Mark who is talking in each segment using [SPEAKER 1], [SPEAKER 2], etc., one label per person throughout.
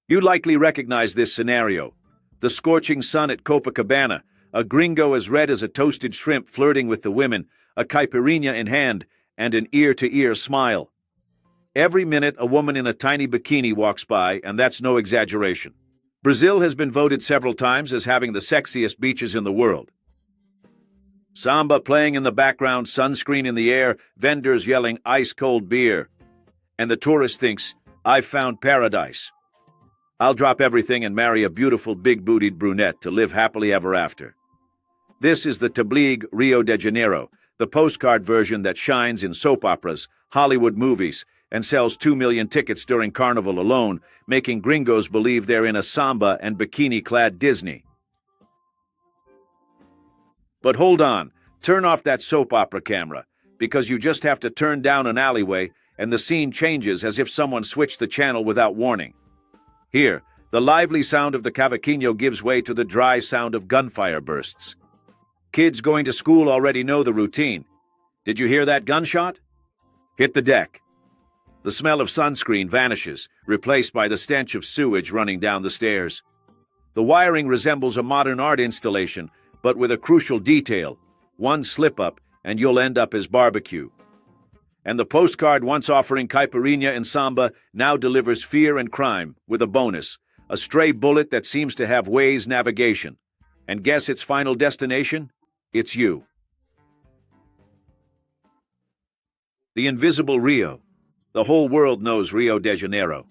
[SPEAKER 1] You likely recognize this scenario. The scorching sun at Copacabana, a gringo as red as a toasted shrimp flirting with the women, a caipirinha in hand, and an ear-to-ear smile. Every minute, a woman in a tiny bikini walks by, and that's no exaggeration. Brazil has been voted several times as having the sexiest beaches in the world. Samba playing in the background, sunscreen in the air, vendors yelling ice-cold beer. And the tourist thinks, I've found paradise. I'll drop everything and marry a beautiful big-bootied brunette to live happily ever after. This is the Tabligh Rio de Janeiro, the postcard version that shines in soap operas, Hollywood movies, and sells 2 million tickets during Carnival alone, making gringos believe they're in a samba and bikini-clad Disney. But hold on, turn off that soap opera camera, because you just have to turn down an alleyway and the scene changes as if someone switched the channel without warning. Here, the lively sound of the cavaquinho gives way to the dry sound of gunfire bursts. Kids going to school already know the routine. Did you hear that gunshot? Hit the deck. The smell of sunscreen vanishes, replaced by the stench of sewage running down the stairs. The wiring resembles a modern art installation, but with a crucial detail. One slip-up, and you'll end up as barbecue. And the postcard once offering caipirinha and samba now delivers fear and crime, with a bonus, a stray bullet that seems to have Waze navigation. And guess its final destination? It's you. The invisible Rio. The whole world knows Rio de Janeiro.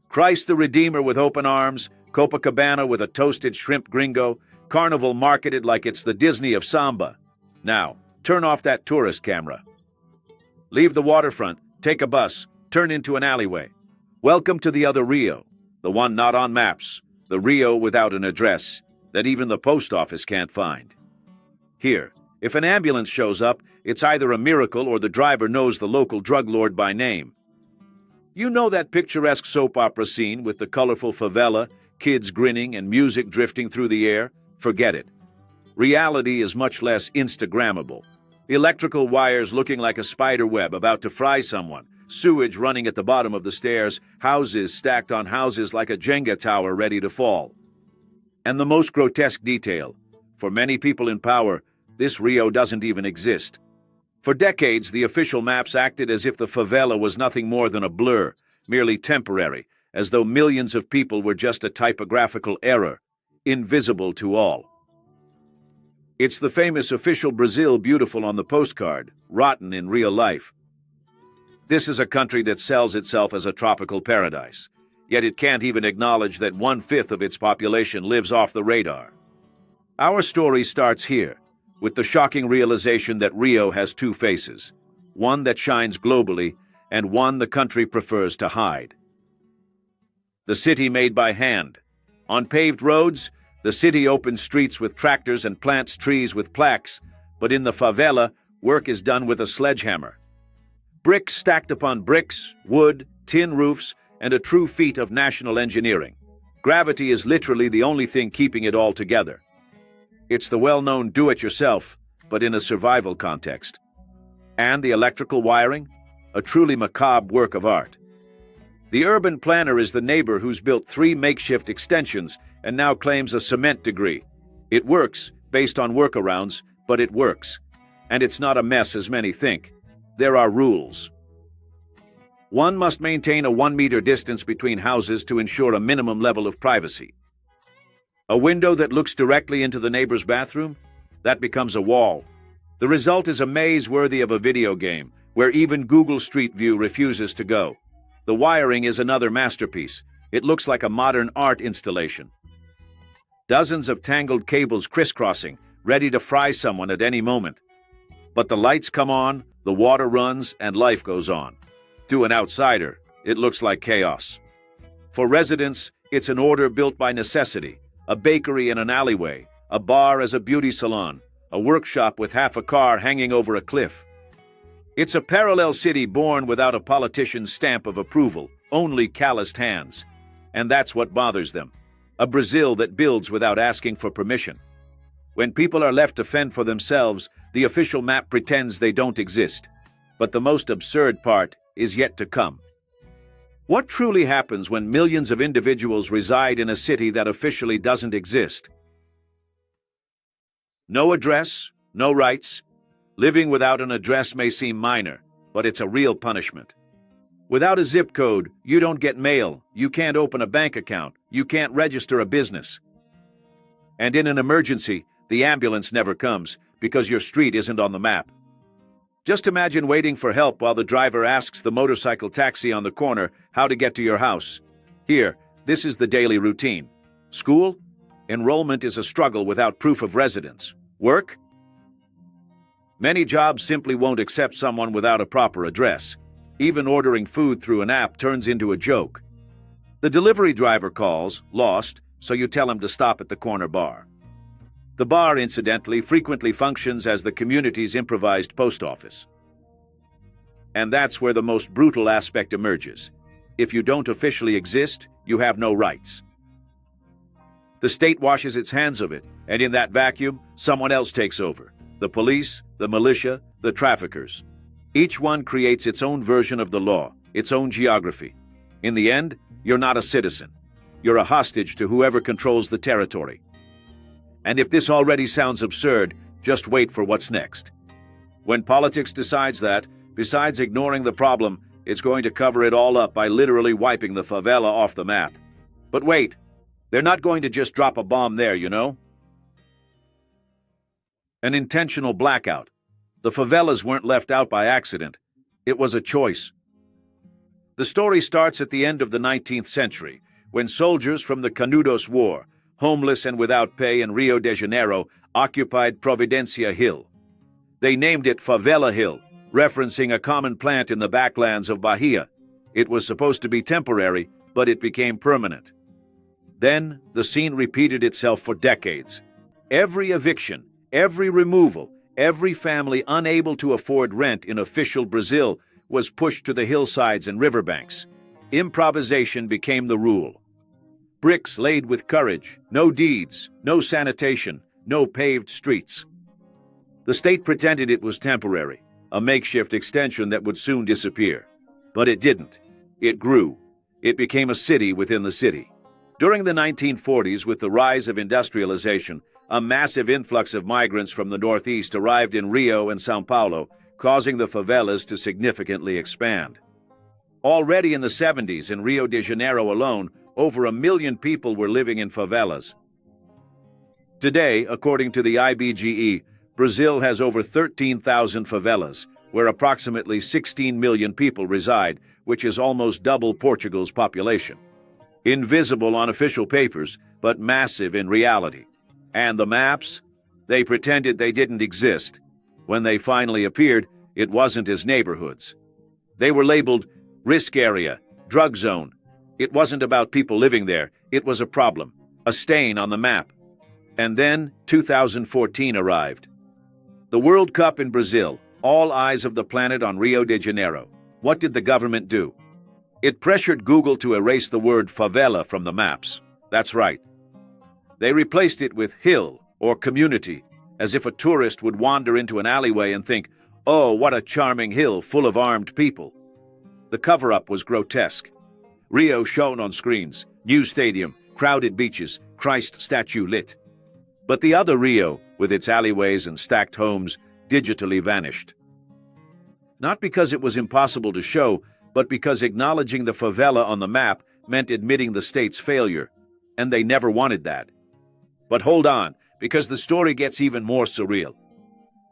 [SPEAKER 1] Christ the Redeemer with open arms, Copacabana with a toasted shrimp gringo, Carnival marketed like it's the Disney of samba. Now, turn off that tourist camera. Leave the waterfront, take a bus, turn into an alleyway. Welcome to the other Rio, the one not on maps, the Rio without an address that even the post office can't find. Here, if an ambulance shows up, it's either a miracle or the driver knows the local drug lord by name. You know that picturesque soap opera scene with the colorful favela, kids grinning and music drifting through the air? Forget it. Reality is much less Instagrammable. Electrical wires looking like a spider web about to fry someone, sewage running at the bottom of the stairs, houses stacked on houses like a Jenga tower ready to fall. And the most grotesque detail, for many people in power, this Rio doesn't even exist. For decades, the official maps acted as if the favela was nothing more than a blur, merely temporary, as though millions of people were just a typographical error, invisible to all. It's the famous official Brazil beautiful on the postcard, rotten in real life. This is a country that sells itself as a tropical paradise, yet it can't even acknowledge that 1/5 of its population lives off the radar. Our story starts here, with the shocking realization that Rio has two faces, one that shines globally and one the country prefers to hide. The city made by hand. On paved roads, the city opens streets with tractors and plants trees with plaques, but in the favela, work is done with a sledgehammer. Bricks stacked upon bricks, wood, tin roofs, and a true feat of national engineering. Gravity is literally the only thing keeping it all together. It's the well-known do-it-yourself, but in a survival context. And the electrical wiring? A truly macabre work of art. The urban planner is the neighbor who's built 3 makeshift extensions and now claims a cement degree. It works, based on workarounds, but it works. And it's not a mess as many think. There are rules. One must maintain a 1-meter distance between houses to ensure a minimum level of privacy. A window that looks directly into the neighbor's bathroom? That becomes a wall. The result is a maze worthy of a video game, where even Google Street View refuses to go. The wiring is another masterpiece. It looks like a modern art installation. Dozens of tangled cables crisscrossing, ready to fry someone at any moment. But the lights come on, the water runs, and life goes on. To an outsider, it looks like chaos. For residents, it's an order built by necessity. A bakery in an alleyway, a bar as a beauty salon, a workshop with half a car hanging over a cliff. It's a parallel city born without a politician's stamp of approval, only calloused hands. And that's what bothers them. A Brazil that builds without asking for permission. When people are left to fend for themselves, the official map pretends they don't exist. But the most absurd part is yet to come. What truly happens when millions of individuals reside in a city that officially doesn't exist? No address, no rights. Living without an address may seem minor, but it's a real punishment. Without a zip code, you don't get mail, you can't open a bank account, you can't register a business. And in an emergency, the ambulance never comes because your street isn't on the map. Just imagine waiting for help while the driver asks the motorcycle taxi on the corner how to get to your house. Here, this is the daily routine. School? Enrollment is a struggle without proof of residence. Work? Many jobs simply won't accept someone without a proper address. Even ordering food through an app turns into a joke. The delivery driver calls, lost, so you tell him to stop at the corner bar. The bar, incidentally, frequently functions as the community's improvised post office. And that's where the most brutal aspect emerges. If you don't officially exist, you have no rights. The state washes its hands of it, and in that vacuum, someone else takes over. The police, the militia, the traffickers. Each one creates its own version of the law, its own geography. In the end, you're not a citizen. You're a hostage to whoever controls the territory. And if this already sounds absurd, just wait for what's next. When politics decides that, besides ignoring the problem, it's going to cover it all up by literally wiping the favela off the map. But wait, they're not going to just drop a bomb there, you know? An intentional blackout. The favelas weren't left out by accident. It was a choice. The story starts at the end of the 19th century, when soldiers from the Canudos War, homeless and without pay in Rio de Janeiro, occupied Providencia Hill. They named it Favela Hill, referencing a common plant in the backlands of Bahia. It was supposed to be temporary, but it became permanent. Then, the scene repeated itself for decades. Every eviction, every removal, every family unable to afford rent in official Brazil was pushed to the hillsides and riverbanks. Improvisation became the rule. Bricks laid with courage, no deeds, no sanitation, no paved streets. The state pretended it was temporary, a makeshift extension that would soon disappear. But it didn't. It grew. It became a city within the city. During the 1940s, with the rise of industrialization, a massive influx of migrants from the Northeast arrived in Rio and São Paulo, causing the favelas to significantly expand. Already in the 70s, in Rio de Janeiro alone, over 1 million people were living in favelas. Today, according to the IBGE, Brazil has over 13,000 favelas, where approximately 16 million people reside, which is almost double Portugal's population. Invisible on official papers, but massive in reality. And the maps? They pretended they didn't exist. When they finally appeared, it wasn't as neighborhoods. They were labeled risk area, drug zone. It wasn't about people living there. It was a problem, a stain on the map. And then 2014 arrived. The World Cup in Brazil, all eyes of the planet on Rio de Janeiro. What did the government do? It pressured Google to erase the word favela from the maps. That's right. They replaced it with hill or community, as if a tourist would wander into an alleyway and think, oh, what a charming hill full of armed people. The cover-up was grotesque. Rio shown on screens, new stadium, crowded beaches, Christ statue lit. But the other Rio, with its alleyways and stacked homes, digitally vanished. Not because it was impossible to show, but because acknowledging the favela on the map meant admitting the state's failure, and they never wanted that. But hold on, because the story gets even more surreal.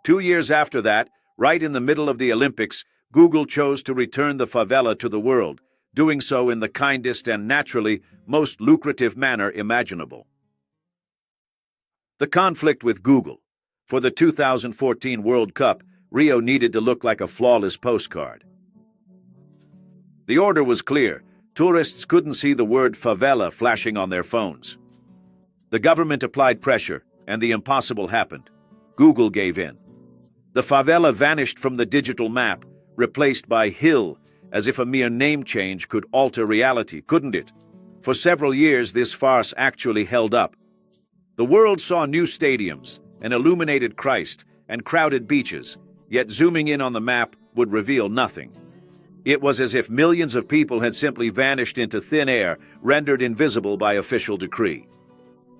[SPEAKER 1] 2 years after that, right in the middle of the Olympics, Google chose to return the favela to the world, doing so in the kindest and naturally most lucrative manner imaginable. The conflict with Google. For the 2014 World Cup, Rio needed to look like a flawless postcard. The order was clear. Tourists couldn't see the word favela flashing on their phones. The government applied pressure, and the impossible happened. Google gave in. The favela vanished from the digital map, replaced by hill, as if a mere name change could alter reality, couldn't it? For several years, this farce actually held up. The world saw new stadiums, an illuminated Christ, and crowded beaches, yet zooming in on the map would reveal nothing. It was as if millions of people had simply vanished into thin air, rendered invisible by official decree.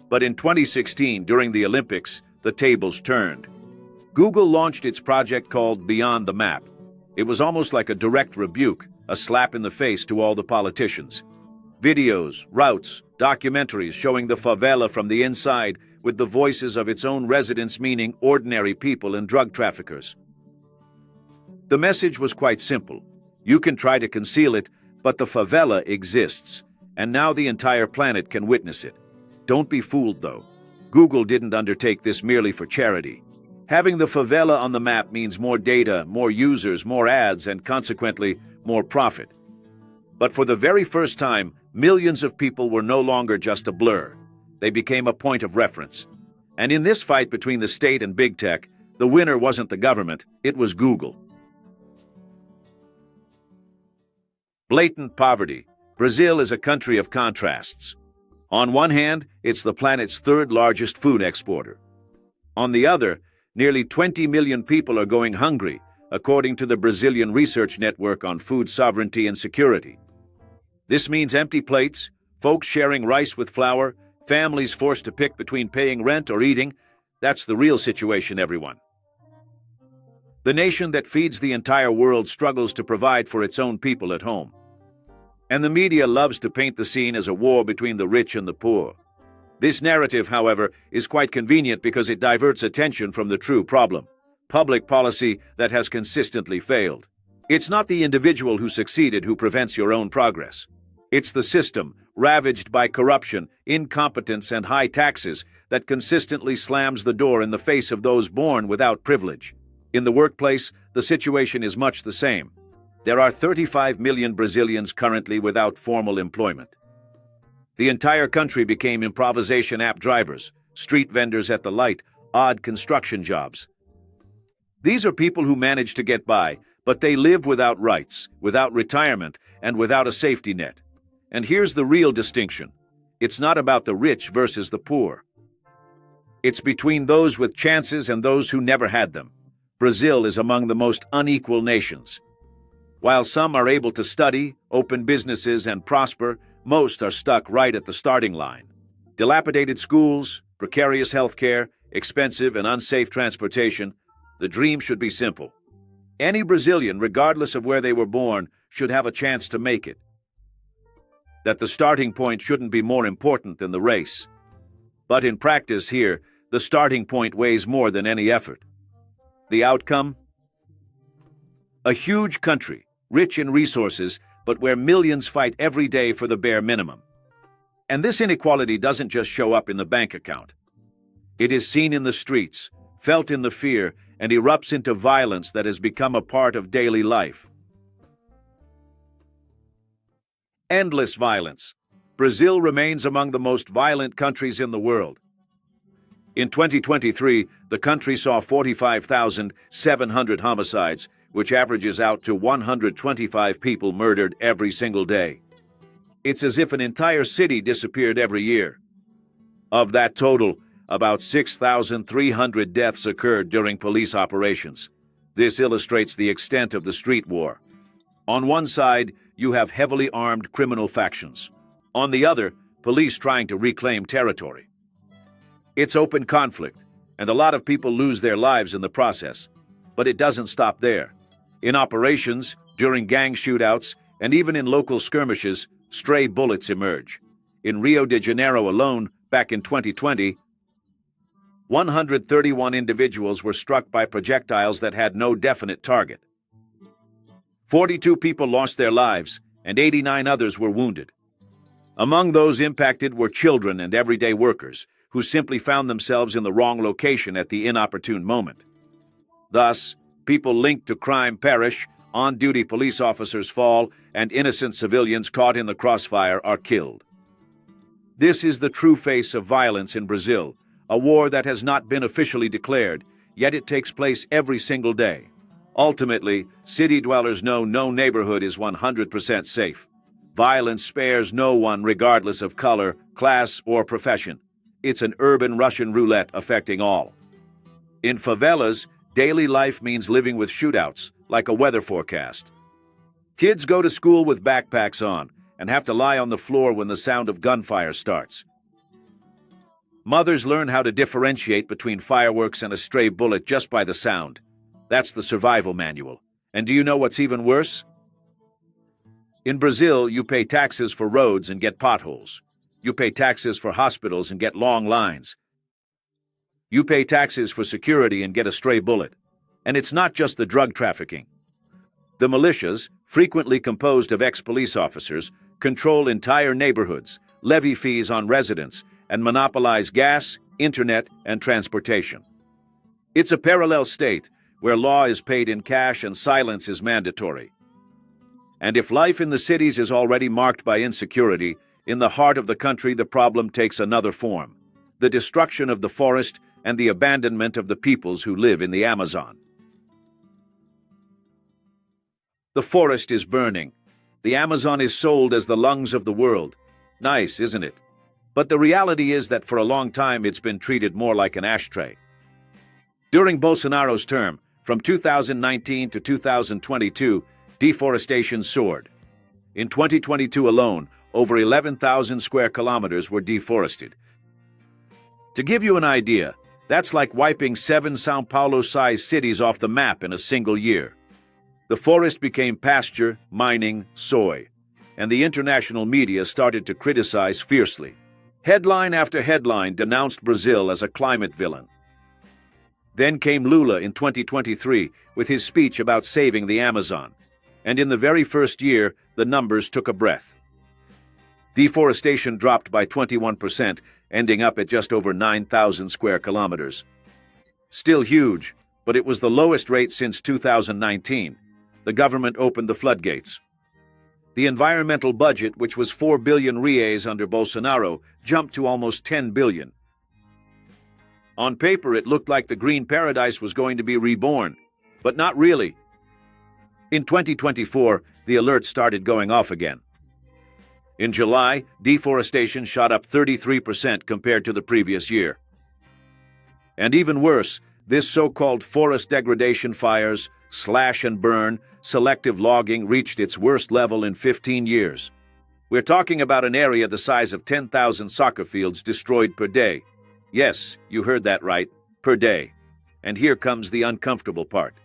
[SPEAKER 1] But in 2016, during the Olympics, the tables turned. Google launched its project called Beyond the Map. It was almost like a direct rebuke, a slap in the face to all the politicians. Videos, routes, documentaries showing the favela from the inside with the voices of its own residents, meaning ordinary people and drug traffickers. The message was quite simple. You can try to conceal it, but the favela exists, and now the entire planet can witness it. Don't be fooled, though. Google didn't undertake this merely for charity. Having the favela on the map means more data, more users, more ads, and consequently, more profit. But for the very first time, millions of people were no longer just a blur. They became a point of reference. And in this fight between the state and big tech, the winner wasn't the government, it was Google. Blatant poverty. Brazil is a country of contrasts. On one hand, it's the planet's third largest food exporter. On the other, nearly 20 million people are going hungry, according to the Brazilian Research Network on Food Sovereignty and Security. This means empty plates, folks sharing rice with flour, families forced to pick between paying rent or eating. That's the real situation, everyone. The nation that feeds the entire world struggles to provide for its own people at home. And the media loves to paint the scene as a war between the rich and the poor. This narrative, however, is quite convenient because it diverts attention from the true problem: public policy that has consistently failed. It's not the individual who succeeded who prevents your own progress. It's the system, ravaged by corruption, incompetence, and high taxes, that consistently slams the door in the face of those born without privilege. In the workplace, the situation is much the same. There are 35 million Brazilians currently without formal employment. The entire country became improvisation app drivers, street vendors at the light, odd construction jobs. These are people who manage to get by, but they live without rights, without retirement, and without a safety net. And here's the real distinction. It's not about the rich versus the poor. It's between those with chances and those who never had them. Brazil is among the most unequal nations. While some are able to study, open businesses, and prosper, most are stuck right at the starting line. Dilapidated schools, precarious healthcare, expensive and unsafe transportation. The dream should be simple. Any Brazilian, regardless of where they were born, should have a chance to make it. That the starting point shouldn't be more important than the race. But in practice here, the starting point weighs more than any effort. The outcome? A huge country, rich in resources, but where millions fight every day for the bare minimum. And this inequality doesn't just show up in the bank account. It is seen in the streets, felt in the fear, and erupts into violence that has become a part of daily life. Endless violence. Brazil remains among the most violent countries in the world. In 2023, the country saw 45,700 homicides, which averages out to 125 people murdered every single day. It's as if an entire city disappeared every year. Of that total, about 6,300 deaths occurred during police operations. This illustrates the extent of the street war. On one side, you have heavily armed criminal factions. On the other, police trying to reclaim territory. It's open conflict, and a lot of people lose their lives in the process. But it doesn't stop there. In operations, during gang shootouts, and even in local skirmishes, stray bullets emerge. In Rio de Janeiro alone, back in 2020, 131 individuals were struck by projectiles that had no definite target. 42 people lost their lives, and 89 others were wounded. Among those impacted were children and everyday workers, who simply found themselves in the wrong location at the inopportune moment. Thus, people linked to crime perish, on-duty police officers fall, and innocent civilians caught in the crossfire are killed. This is the true face of violence in Brazil, a war that has not been officially declared, yet it takes place every single day. Ultimately, city dwellers know no neighborhood is 100% safe. Violence spares no one regardless of color, class, or profession. It's an urban Russian roulette affecting all. In favelas, daily life means living with shootouts, like a weather forecast. Kids go to school with backpacks on and have to lie on the floor when the sound of gunfire starts. Mothers learn how to differentiate between fireworks and a stray bullet just by the sound. That's the survival manual. And do you know what's even worse? In Brazil, you pay taxes for roads and get potholes. You pay taxes for hospitals and get long lines. You pay taxes for security and get a stray bullet. And it's not just the drug trafficking. The militias, frequently composed of ex-police officers, control entire neighborhoods, levy fees on residents, and monopolize gas, internet, and transportation. It's a parallel state where law is paid in cash and silence is mandatory. And if life in the cities is already marked by insecurity, in the heart of the country the problem takes another form: the destruction of the forest and the abandonment of the peoples who live in the Amazon. The forest is burning. The Amazon is sold as the lungs of the world. Nice, isn't it? But the reality is that for a long time it's been treated more like an ashtray. During Bolsonaro's term, from 2019 to 2022, deforestation soared. In 2022 alone, over 11,000 square kilometers were deforested. To give you an idea, that's like wiping 7 São Paulo-sized cities off the map in a single year. The forest became pasture, mining, soy, and the international media started to criticize fiercely. Headline after headline denounced Brazil as a climate villain. Then came Lula in 2023 with his speech about saving the Amazon, and in the very first year, the numbers took a breath. Deforestation dropped by 21%, ending up at just over 9,000 square kilometers. Still huge, but it was the lowest rate since 2019. The government opened the floodgates. The environmental budget, which was 4 billion reais under Bolsonaro, jumped to almost 10 billion. On paper, it looked like the green paradise was going to be reborn, but not really. In 2024, the alert started going off again. In July, deforestation shot up 33% compared to the previous year. And even worse, this so-called forest degradation fires, slash and burn, selective logging reached its worst level in 15 years. We're talking about an area the size of 10,000 soccer fields destroyed per day. Yes, you heard that right, per day. And here comes the uncomfortable part.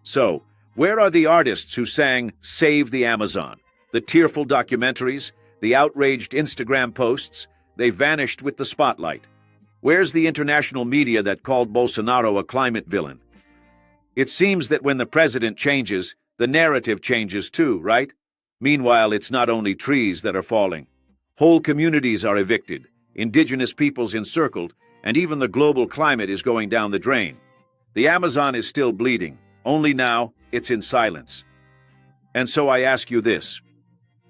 [SPEAKER 1] So, where are the artists who sang "Save the Amazon"? The tearful documentaries, the outraged Instagram posts? They vanished with the spotlight. Where's the international media that called Bolsonaro a climate villain? It seems that when the president changes, the narrative changes too, right? Meanwhile, it's not only trees that are falling. Whole communities are evicted, indigenous peoples encircled, and even the global climate is going down the drain. The Amazon is still bleeding, only now it's in silence. And so I ask you this: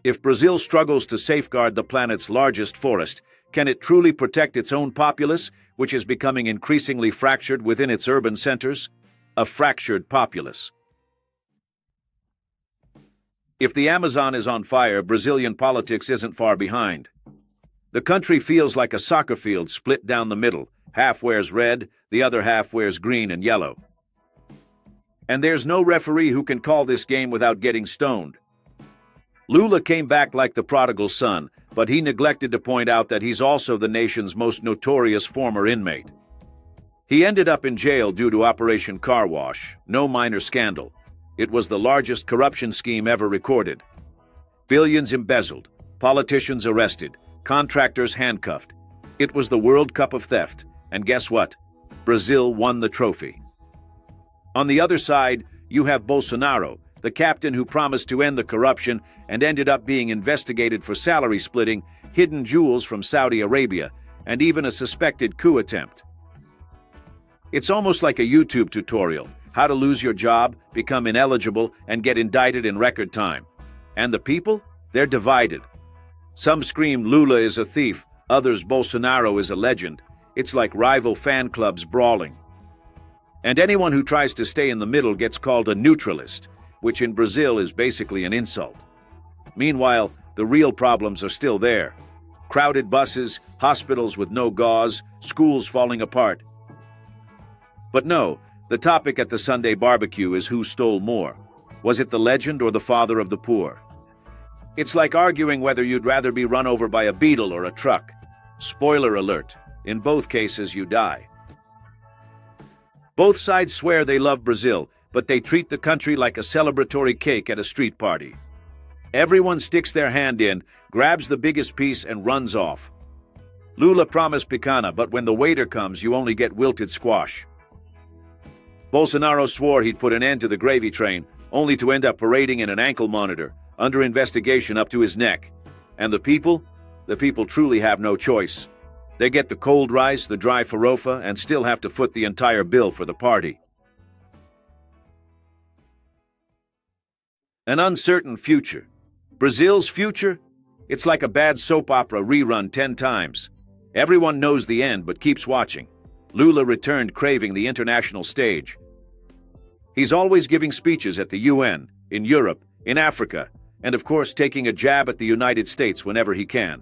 [SPEAKER 1] if Brazil struggles to safeguard the planet's largest forest, can it truly protect its own populace, which is becoming increasingly fractured within its urban centers? A fractured populace. If the Amazon is on fire, Brazilian politics isn't far behind. The country feels like a soccer field split down the middle. Half wears red, the other half wears green and yellow. And there's no referee who can call this game without getting stoned. Lula came back like the prodigal son, but he neglected to point out that he's also the nation's most notorious former inmate. He ended up in jail due to Operation Car Wash, no minor scandal. It was the largest corruption scheme ever recorded. Billions embezzled, politicians arrested, contractors handcuffed. It was the World Cup of theft, and guess what? Brazil won the trophy. On the other side, you have Bolsonaro, the captain who promised to end the corruption and ended up being investigated for salary splitting, hidden jewels from Saudi Arabia, and even a suspected coup attempt. It's almost like a YouTube tutorial: how to lose your job, become ineligible, and get indicted in record time. And the people? They're divided. Some scream Lula is a thief, others Bolsonaro is a legend. It's like rival fan clubs brawling. And anyone who tries to stay in the middle gets called a neutralist, which in Brazil is basically an insult. Meanwhile, the real problems are still there. Crowded buses, hospitals with no gauze, schools falling apart. But no, the topic at the Sunday barbecue is who stole more. Was it the legend or the father of the poor? It's like arguing whether you'd rather be run over by a beetle or a truck. Spoiler alert, in both cases you die. Both sides swear they love Brazil, but they treat the country like a celebratory cake at a street party. Everyone sticks their hand in, grabs the biggest piece, and runs off. Lula promised picanha, but when the waiter comes, you only get wilted squash. Bolsonaro swore he'd put an end to the gravy train, only to end up parading in an ankle monitor, under investigation up to his neck. And the people? The people truly have no choice. They get the cold rice, the dry farofa, and still have to foot the entire bill for the party. An uncertain future. Brazil's future? It's like a bad soap opera rerun 10 times. Everyone knows the end but keeps watching. Lula returned craving the international stage. He's always giving speeches at the UN, in Europe, in Africa, and of course taking a jab at the United States whenever he can.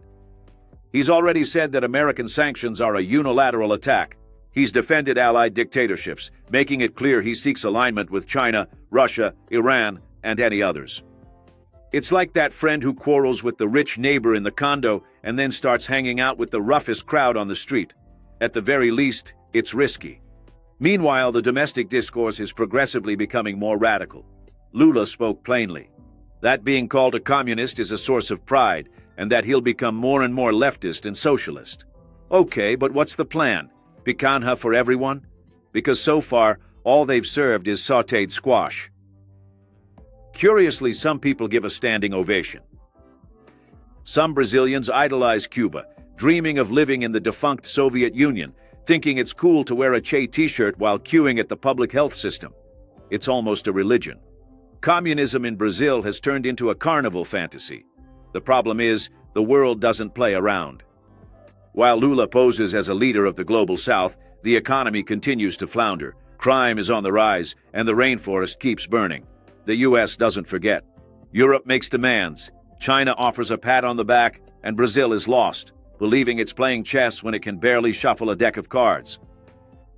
[SPEAKER 1] He's already said that American sanctions are a unilateral attack. He's defended allied dictatorships, making it clear he seeks alignment with China, Russia, Iran, and any others. It's like that friend who quarrels with the rich neighbor in the condo and then starts hanging out with the roughest crowd on the street. At the very least, it's risky. Meanwhile, the domestic discourse is progressively becoming more radical. Lula spoke plainly. That being called a communist is a source of pride, and that he'll become more and more leftist and socialist. Okay, but what's the plan? Picanha for everyone? Because so far, all they've served is sautéed squash. Curiously, some people give a standing ovation. Some Brazilians idolize Cuba, dreaming of living in the defunct Soviet Union, thinking it's cool to wear a Che t-shirt while queuing at the public health system. It's almost a religion. Communism in Brazil has turned into a carnival fantasy. The problem is, the world doesn't play around. While Lula poses as a leader of the global South, the economy continues to flounder, crime is on the rise, and the rainforest keeps burning. The U.S. doesn't forget. Europe makes demands. China offers a pat on the back, and Brazil is lost, believing it's playing chess when it can barely shuffle a deck of cards.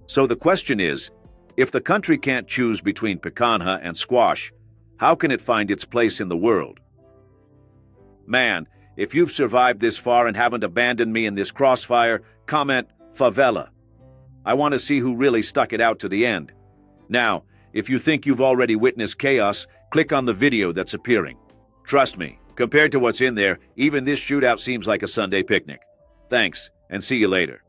[SPEAKER 1] So the question is, if the country can't choose between picanha and squash, how can it find its place in the world? Man, if you've survived this far and haven't abandoned me in this crossfire, comment favela. I want to see who really stuck it out to the end. Now, if you think you've already witnessed chaos, click on the video that's appearing. Trust me, compared to what's in there, even this shootout seems like a Sunday picnic. Thanks, and see you later.